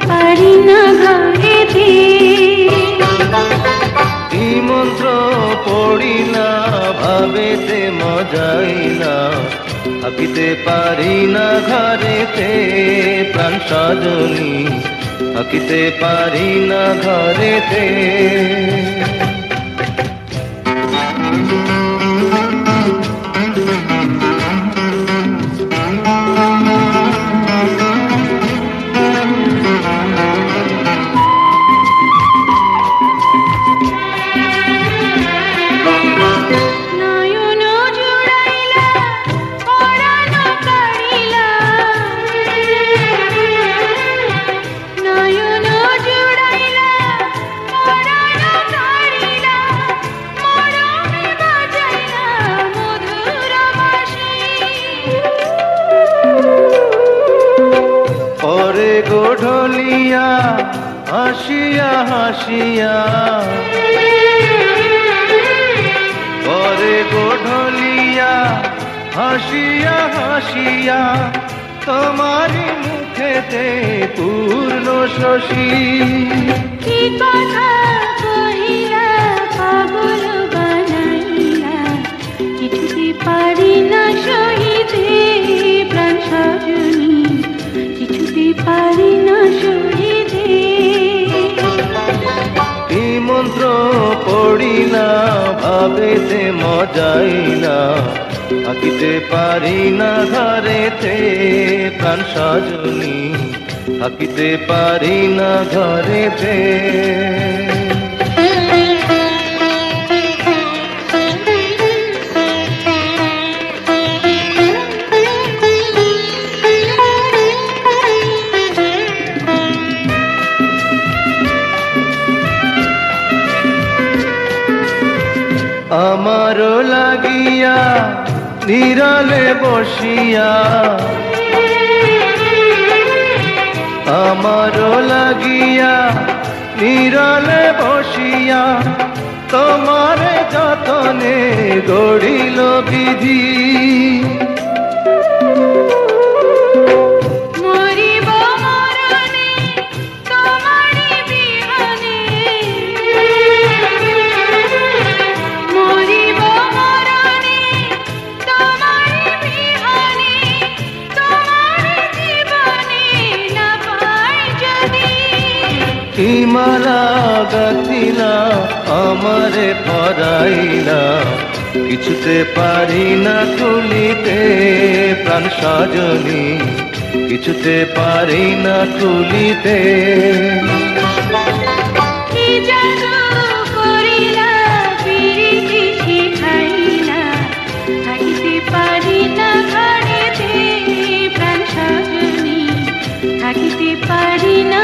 পারি না ঘরেতে। কি মন্ত্র পড়িলা ভাবেতে মজাইলা, থাকিতে পারি না ঘরেতে প্রাণ সজনী, থাকিতে পারি না ঘরেতে। ঢলিয়া হাসিয়া হাসিয়া, পরে ঢলিয়া হাসিয়া হাসিয়া, তোমারি মুখেতে পূর্ণ শশী। কি কথা কহিলা পাগল বানাইলা, কিছুতে পারি না সহিতে প্রাণ সজনী, কিছুতে পারি না সহিতে। কি মন্ত্র পড়িলা ভাবেতে মজাইলা, থাকিতে পারি না ঘরেতে প্রাণ সজনী, থাকিতে পারি না ঘরেতে। আমারও লাগিয়া নিরালে বসিয়া, আমারও লাগিয়া নিরালে বসিয়া, তোমারে যতনে গড়িল বিধি। কি মালা গাথিলা আমারে পরাইলা, কিছুতে পারি না খুলিতে প্রাণ সজনী, কিছুতে পারি না খুলিতে। কি জাদু করিলা পিরিতি শিখাইলা, থাকিতে পারি না ঘরেতে প্রাণ সজনী, থাকিতে পারি না